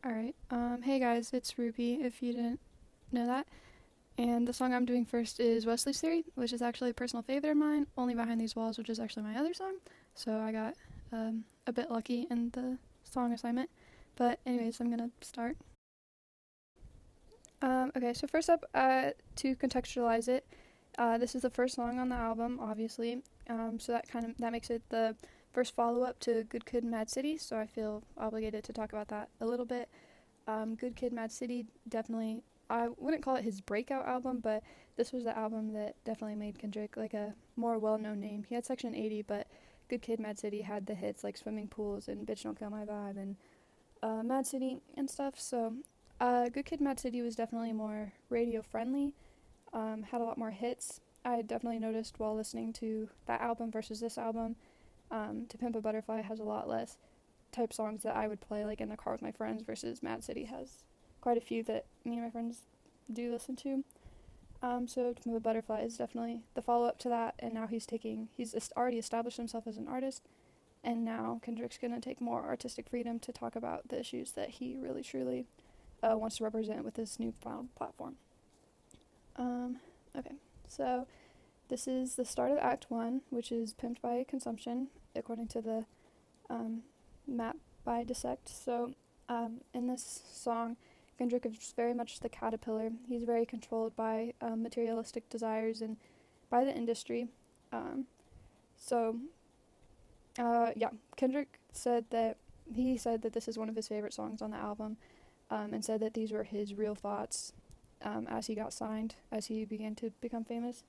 Alright, hey guys, it's Ruby, if you didn't know that. And the song I'm doing first is Wesley's Theory, which is actually a personal favorite of mine, Only Behind These Walls, which is actually my other song. So I got a bit lucky in the song assignment. But anyways, I'm gonna start. Okay, so first up, to contextualize it, this is the first song on the album, obviously. So that makes it the first follow-up to Good Kid, Mad City, so I feel obligated to talk about that a little bit. Good Kid, Mad City, definitely, I wouldn't call it his breakout album, but this was the album that definitely made Kendrick like a more well-known name. He had Section 80, but Good Kid, Mad City had the hits like Swimming Pools and Bitch Don't Kill My Vibe and Mad City and stuff. So Good Kid, Mad City was definitely more radio-friendly, had a lot more hits. I definitely noticed while listening to that album versus this album. To Pimp a Butterfly has a lot less type songs that I would play like in the car with my friends versus Mad City has quite a few that me and my friends do listen to. So To Pimp a Butterfly is definitely the follow-up to that, and now he's already established himself as an artist, and now Kendrick's gonna take more artistic freedom to talk about the issues that he really truly wants to represent with this newfound platform. Okay, so this is the start of Act 1, which is Pimped by Consumption, according to the map by Dissect. So, in this song, Kendrick is very much the caterpillar. He's very controlled by materialistic desires and by the industry. Um, so, yeah, Kendrick he said that this is one of his favorite songs on the album, and said that these were his real thoughts as he got signed, as he began to become famous.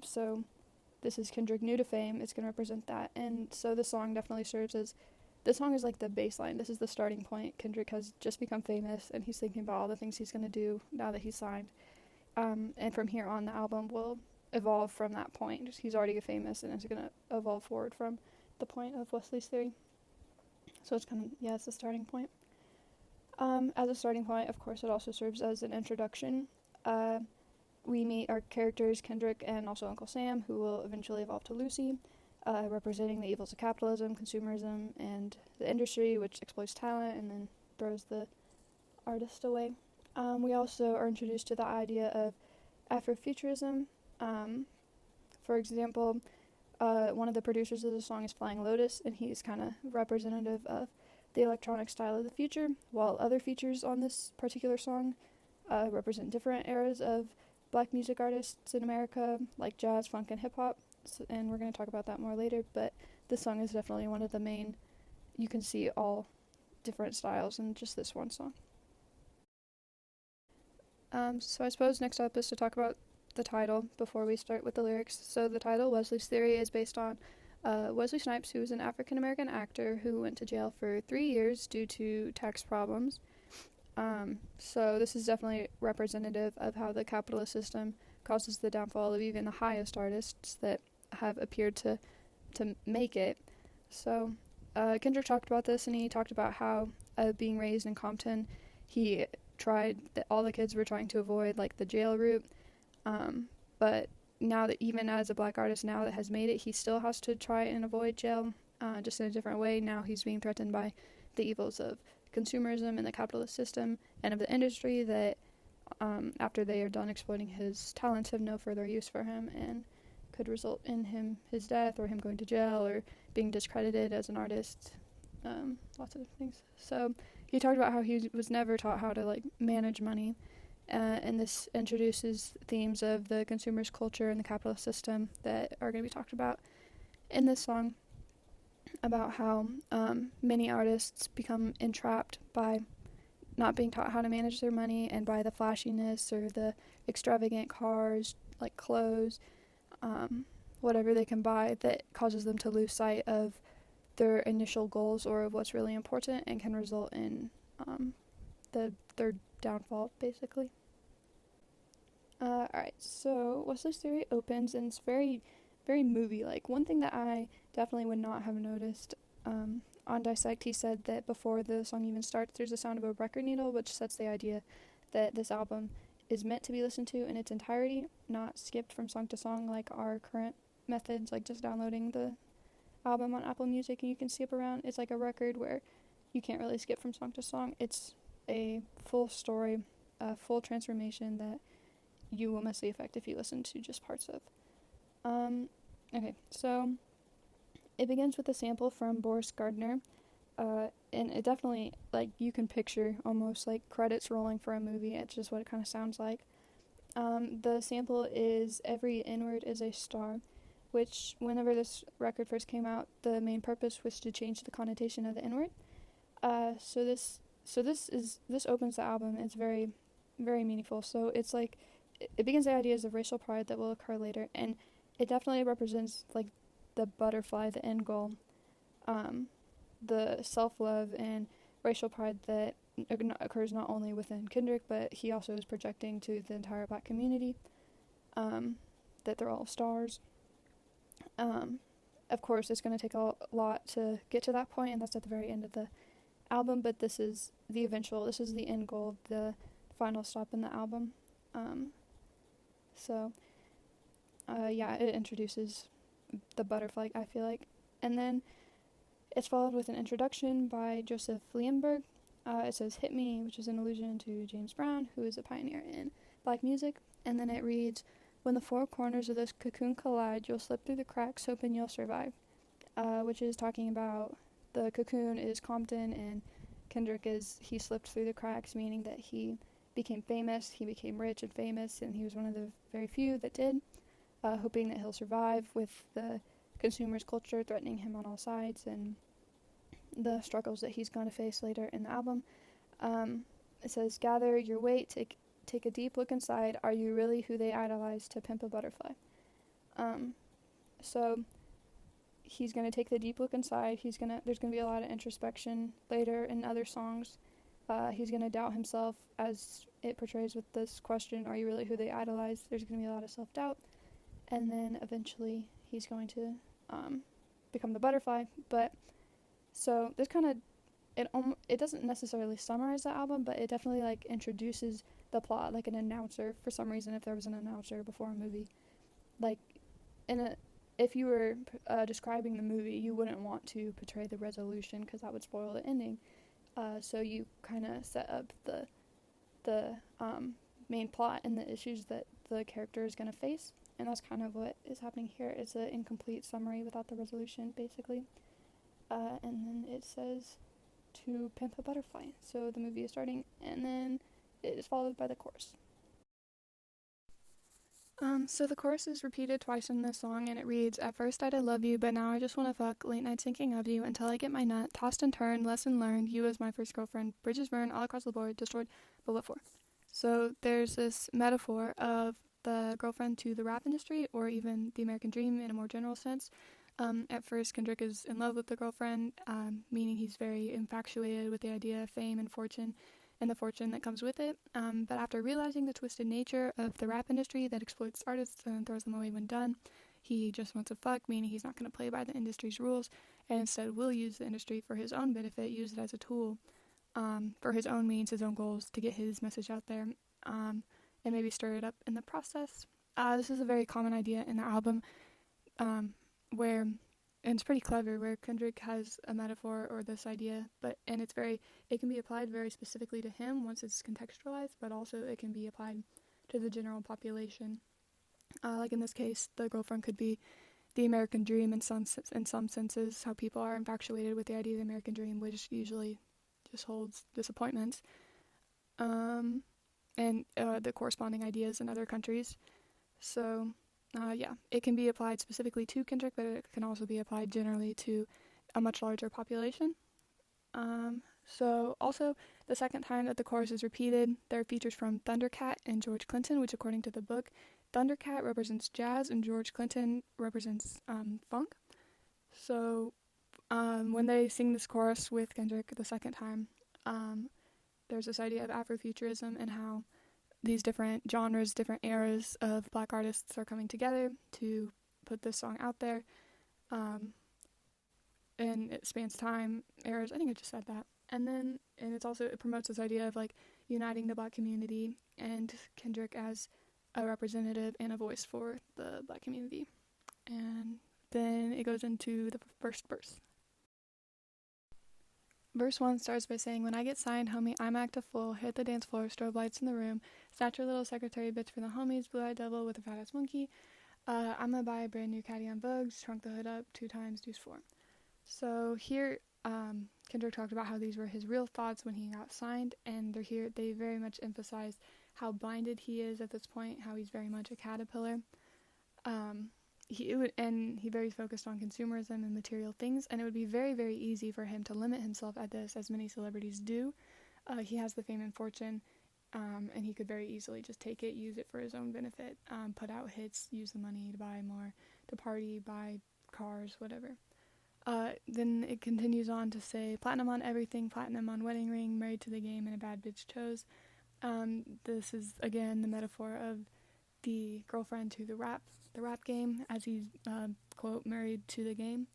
So this is Kendrick new to fame. It's going to represent that. And so this song definitely this song is like the baseline. This is the starting point. Kendrick has just become famous, and he's thinking about all the things he's going to do now that he's signed. And from here on, the album will evolve from that point. He's already famous, and it's going to evolve forward from the point of Wesley's Theory. So it's the starting point. As a starting point, of course, it also serves as an introduction. We meet our characters, Kendrick and also Uncle Sam, who will eventually evolve to Lucy, representing the evils of capitalism, consumerism, and the industry, which exploits talent and then throws the artist away. We also are introduced to the idea of Afrofuturism. For example, one of the producers of the song is Flying Lotus, and he's kind of representative of the electronic style of the future, while other features on this particular song represent different eras of Black music artists in America, like jazz, funk, and hip-hop, and we're going to talk about that more later, but this song is definitely one of the main. You can see all different styles in just this one song. So I suppose next up is to talk about the title before we start with the lyrics. So the title, Wesley's Theory, is based on Wesley Snipes, who is an African-American actor who went to jail for 3 years due to tax problems. So this is definitely representative of how the capitalist system causes the downfall of even the highest artists that have appeared to make it. So Kendrick talked about this, and he talked about how being raised in Compton, he tried that all the kids were trying to avoid like the jail route, but now that even as a Black artist now that has made it, he still has to try and avoid jail, just in a different way. Now he's being threatened by the evils of consumerism and the capitalist system and of the industry that after they are done exploiting his talents have no further use for him and could result in his death or him going to jail or being discredited as an artist, lots of things. So he talked about how he was never taught how to like manage money, and this introduces themes of the consumerist culture and the capitalist system that are going to be talked about in this song, about how many artists become entrapped by not being taught how to manage their money and by the flashiness or the extravagant cars, like clothes, whatever they can buy that causes them to lose sight of their initial goals or of what's really important and can result in their downfall, basically. Alright, so Wesley's Theory opens and it's very, very movie-like. One thing that I definitely would not have noticed on Dissect, he said that before the song even starts, there's the sound of a record needle, which sets the idea that this album is meant to be listened to in its entirety, not skipped from song to song like our current methods, like just downloading the album on Apple Music and you can skip around. It's like a record where you can't really skip from song to song. It's a full story, a full transformation that you will miss the effect if you listen to just parts of. Okay, so it begins with a sample from Boris Gardner, and it definitely, like, you can picture almost like credits rolling for a movie. It's just what it kind of sounds like. The sample is "Every N-word is a star," which, whenever this record first came out, the main purpose was to change the connotation of the N-word. This opens the album. It's very, very meaningful. So it's like, it begins the ideas of racial pride that will occur later, and it definitely represents, like, the butterfly, the end goal, the self-love and racial pride that occurs not only within Kendrick, but he also is projecting to the entire Black community, that they're all stars. Of course, it's going to take a lot to get to that point, and that's at the very end of the album, but this is the end goal, the final stop in the album. It introduces the butterfly, I feel like. And then it's followed with an introduction by Joseph Lienberg. It says "Hit Me," which is an allusion to James Brown, who is a pioneer in Black music. And then it reads, "When the four corners of this cocoon collide, you'll slip through the cracks, hoping you'll survive," which is talking about the cocoon is Compton, and Kendrick he slipped through the cracks, meaning that he became famous, he became rich and famous, and he was one of the very few that did, hoping that he'll survive with the consumer's culture threatening him on all sides and the struggles that he's going to face later in the album. It says, "Gather your weight, take a deep look inside. Are you really who they idolize to pimp a butterfly?" So he's going to take the deep look inside. There's going to be a lot of introspection later in other songs. He's going to doubt himself, as it portrays with this question, are you really who they idolize? There's going to be a lot of self-doubt. And then eventually he's going to become the butterfly. But so this kind of, it doesn't necessarily summarize the album, but it definitely, like, introduces the plot, like an announcer. For some reason, if there was an announcer before a movie, like, if you were describing the movie, you wouldn't want to portray the resolution because that would spoil the ending. So you kind of set up the main plot and the issues that the character is going to face, and that's kind of what is happening here. It's an incomplete summary without the resolution, basically. And then it says, "To Pimp a Butterfly." So the movie is starting, and then it is followed by the chorus. So the chorus is repeated twice in this song, and it reads, "At first I'd love you, but now I just wanna fuck. Late nights thinking of you until I get my nut. Tossed and turned, lesson learned. You as my first girlfriend. Bridges burned all across the board, destroyed, but what for?" So there's this metaphor of the girlfriend to the rap industry, or even the American dream in a more general sense. At first, Kendrick is in love with the girlfriend, meaning he's very infatuated with the idea of fame and fortune, and the fortune that comes with it. But after realizing the twisted nature of the rap industry that exploits artists and throws them away when done, he just wants to fuck, meaning he's not going to play by the industry's rules, and instead will use the industry for his own benefit, use it as a tool for his own means, his own goals, to get his message out there, and maybe stir it up in the process. This is a very common idea in the album, where, and it's pretty clever, where Kendrick has a metaphor or this idea, it can be applied very specifically to him once it's contextualized, but also it can be applied to the general population. Like in this case, the girlfriend could be the American dream in some senses, how people are infatuated with the idea of the American dream, which usually just holds disappointments, and the corresponding ideas in other countries. So it can be applied specifically to Kendrick, but it can also be applied generally to a much larger population. So also, the second time that the chorus is repeated, there are features from Thundercat and George Clinton, which, according to the book, Thundercat represents jazz and George Clinton represents funk. So when they sing this chorus with Kendrick the second time, there's this idea of Afrofuturism and how these different genres, different eras of Black artists are coming together to put this song out there. And it spans time, eras, I think I just said that. And it promotes this idea of, like, uniting the Black community and Kendrick as a representative and a voice for the Black community. And then it goes into the first verse. Verse 1 starts by saying, "When I get signed, homie, I'm act a fool. Hit the dance floor, strobe lights in the room. Snatch your little secretary bitch for the homies. Blue-eyed devil with a fat-ass monkey. I'ma buy a brand new caddy on Vogue's. Trunk the hood up 2 times, deuce 4." So here, Kendrick talked about how these were his real thoughts when he got signed, and they very much emphasize how blinded he is at this point, how he's very much a caterpillar. He very focused on consumerism and material things, and it would be very, very easy for him to limit himself at this, as many celebrities do. He has the fame and fortune, and he could very easily just take it, use it for his own benefit, put out hits, use the money to buy more, to party, buy cars, whatever. Then it continues on to say, "Platinum on everything, platinum on wedding ring, married to the game, and a bad bitch chose." This is, again, the metaphor of the girlfriend to the rap game, as he's, quote, married to the game.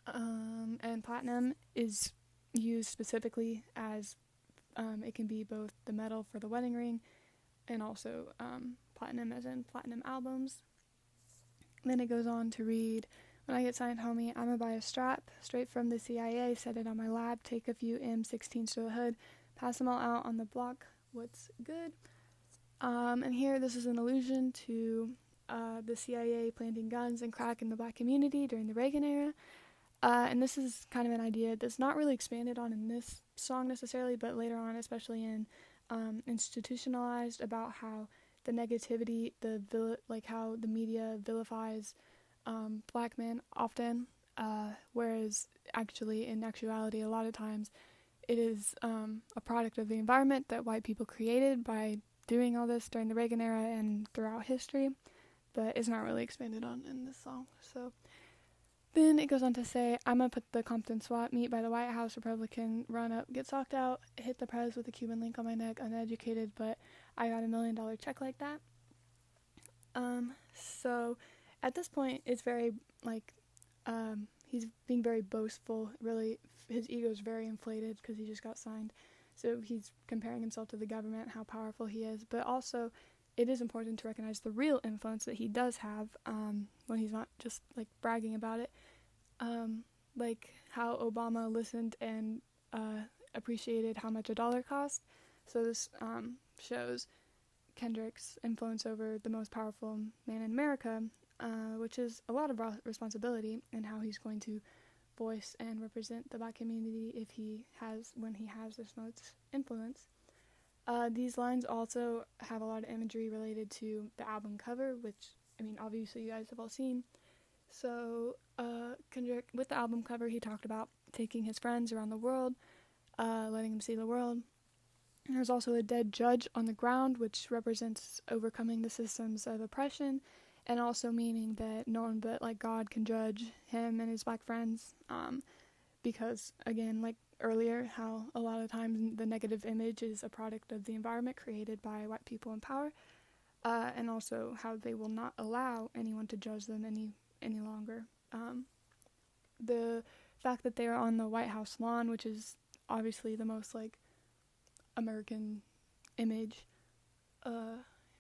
And platinum is used specifically as it can be both the metal for the wedding ring and also platinum as in platinum albums. Then it goes on to read, "When I get signed, homie, I'ma buy a strap straight from the CIA, set it on my lap, take a few M16s to the hood, pass them all out on the block, what's good?" And here, this is an allusion to the CIA planting guns and crack in the black community during the Reagan era. And this is kind of an idea that's not really expanded on in this song necessarily, but later on, especially in Institutionalized, about how the negativity, how the media vilifies black men often, whereas actually, in actuality, a lot of times it is a product of the environment that white people created by doing all this during the Reagan era and throughout history, but it's not really expanded on in this song. So then it goes on to say, "I'ma put the Compton SWAT meet by the White House, Republican, run up, get socked out, hit the prez with a Cuban link on my neck, uneducated, but I got $1 million check like that." So at this point, it's very, he's being very boastful, really, his ego is very inflated because he just got signed. So he's comparing himself to the government, how powerful he is, but also it is important to recognize the real influence that he does have when he's not just bragging about it. Like how Obama listened and appreciated how much $1 cost. So this shows Kendrick's influence over the most powerful man in America, which is a lot of responsibility, and how he's going to voice and represent the black community when he has this much influence. These lines also have a lot of imagery related to the album cover, which, obviously you guys have all seen. So, Kendrick, with the album cover, he talked about taking his friends around the world, letting them see the world. There's also a dead judge on the ground, which represents overcoming the systems of oppression, and also meaning that no one but God can judge him and his black friends, because, again, earlier, how a lot of times the negative image is a product of the environment created by white people in power, and also how they will not allow anyone to judge them any longer. The fact that they are on the White House lawn, which is obviously the most American image,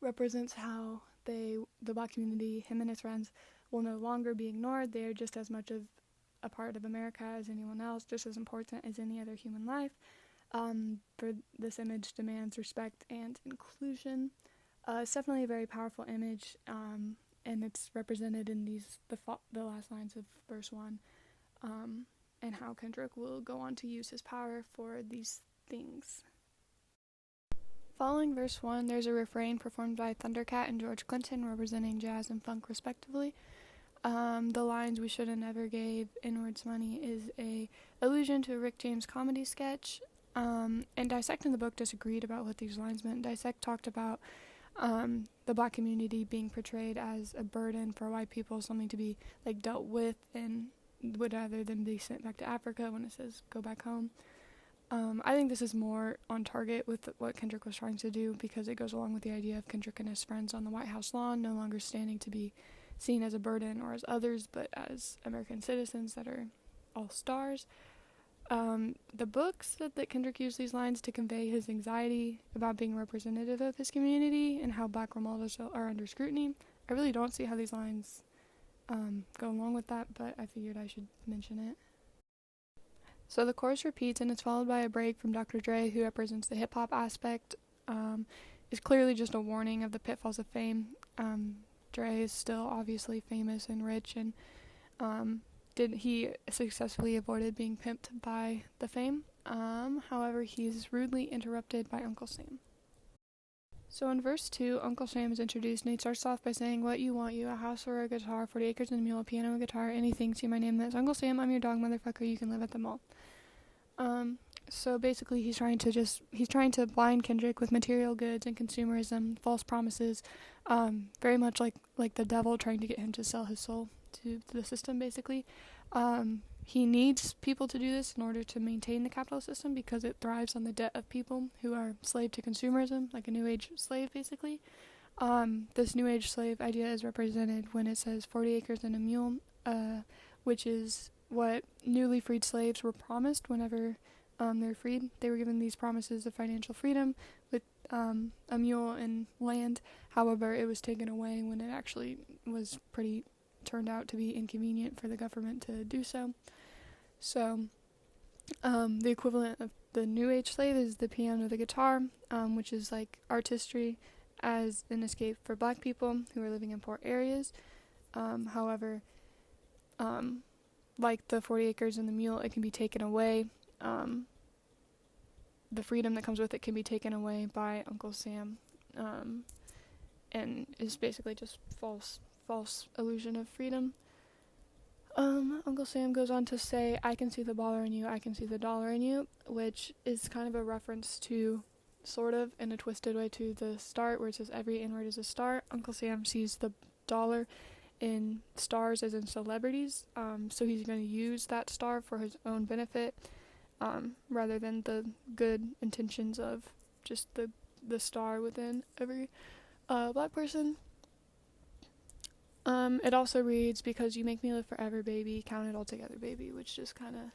represents how the black community, him and his friends, will no longer be ignored. They are just as much of a part of America as anyone else, just as important as any other human life. For this image demands respect and inclusion. It's definitely a very powerful image, and it's represented in the last lines of verse 1, and how Kendrick will go on to use his power for these things. Following verse 1, there's a refrain performed by Thundercat and George Clinton, representing jazz and funk respectively. The lines "we shoulda never gave inwards money" is a allusion to a Rick James comedy sketch, and Dissect in the book disagreed about what these lines meant. Dissect talked about the black community being portrayed as a burden for white people, something to be dealt with, and would rather than be sent back to Africa when it says go back home. I think this is more on target with what Kendrick was trying to do, because it goes along with the idea of Kendrick and his friends on the White House lawn, no longer standing to be seen as a burden or as others, but as American citizens that are all stars. The book said that Kendrick used these lines to convey his anxiety about being representative of his community and how black role models are under scrutiny. I really don't see how these lines go along with that, but I figured I should mention it. So the chorus repeats and it's followed by a break from Dr. Dre, who represents the hip-hop aspect. Is clearly just a warning of the pitfalls of fame. Dre is still obviously famous and rich, and he successfully avoided being pimped by the fame. However, he's rudely interrupted by Uncle Sam. So in verse 2, Uncle Sam is introduced, and he starts off by saying, "What you want, you, a house or a guitar, 40 acres and a mule, a piano, a guitar, anything, see my name, that's Uncle Sam, I'm your dog, motherfucker, you can live at the mall." So basically he's trying to blind Kendrick with material goods and consumerism, false promises, very much like the devil trying to get him to sell his soul to the system, basically. He needs people to do this in order to maintain the capitalist system because it thrives on the debt of people who are slave to consumerism, like a new age slave, basically. This new age slave idea is represented when it says 40 acres and a mule, which is what newly freed slaves were promised whenever they were freed. They were given these promises of financial freedom with a mule and land. However, it was taken away when it actually turned out to be inconvenient for the government to do so. So, the equivalent of the New Age slave is the piano, the guitar, which is like artistry as an escape for black people who are living in poor areas. However, like the 40 acres and the mule, it can be taken away. The freedom that comes with it can be taken away by Uncle Sam, and is basically just false illusion of freedom. Uncle Sam goes on to say, "I can see the baller in you, I can see the dollar in you," which is kind of a reference to, sort of, in a twisted way, to the start, where it says every N-word is a star. Uncle Sam sees the dollar in stars as in celebrities, so he's going to use that star for his own benefit, rather than the good intentions of just the star within every black person. It also reads, "Because you make me live forever, baby, count it all together, baby," which just kind of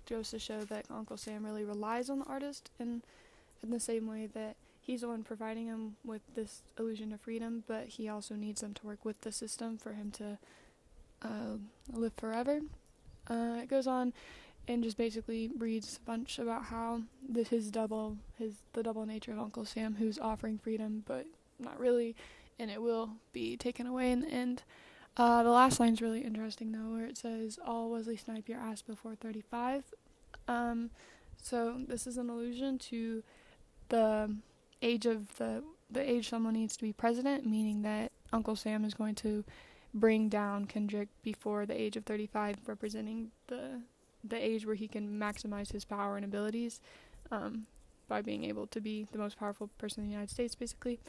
goes to show that Uncle Sam really relies on the artist, and in the same way that he's the one providing him with this illusion of freedom, but he also needs them to work with the system for him to live forever. It goes on and just basically reads a bunch about how the double nature of Uncle Sam, who's offering freedom but not really, and it will be taken away in the end. The last line's really interesting though, where it says, "All Wesley snipe your ass before 35." So this is an allusion to the age of the age someone needs to be president, meaning that Uncle Sam is going to bring down Kendrick before the age of 35, representing the age where he can maximize his power and abilities, by being able to be the most powerful person in the United States, basically.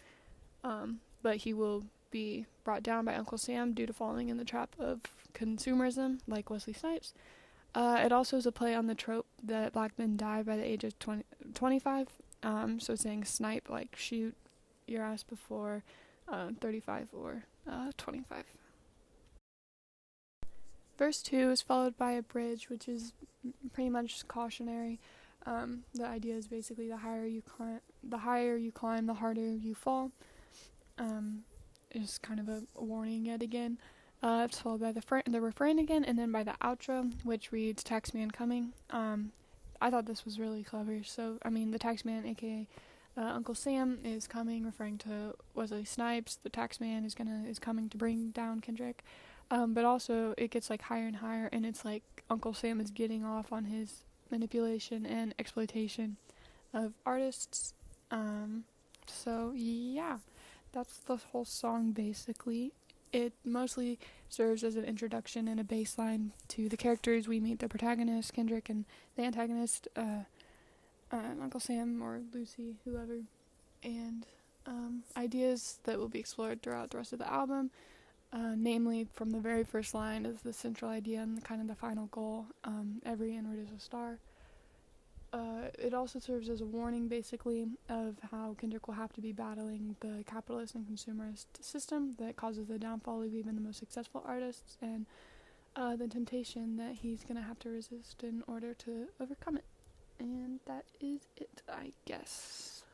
But he will be brought down by Uncle Sam due to falling in the trap of consumerism, like Wesley Snipes. It also is a play on the trope that black men die by the age of 25. So saying snipe, like shoot your ass before 35 or 25. Verse 2 is followed by a bridge, which is pretty much cautionary. The idea is basically the higher you climb, the harder you fall. Is kind of a warning yet again. It's followed by the refrain again, and then by the outro, which reads, "Taxman coming." I thought this was really clever. So, I mean, the Taxman, aka Uncle Sam, is coming, referring to Wesley Snipes. The Taxman is coming to bring down Kendrick. But also, it gets like higher and higher, and it's like Uncle Sam is getting off on his manipulation and exploitation of artists. So yeah, that's the whole song basically. It mostly serves as an introduction and a baseline to the characters. We meet the protagonist, Kendrick, and the antagonist, Uncle Sam or Lucy, whoever, and ideas that will be explored throughout the rest of the album. Namely, from the very first line is the central idea and kind of the final goal. Every N-word is a star. It also serves as a warning, basically, of how Kendrick will have to be battling the capitalist and consumerist system that causes the downfall of even the most successful artists, and the temptation that he's going to have to resist in order to overcome it. And that is it, I guess.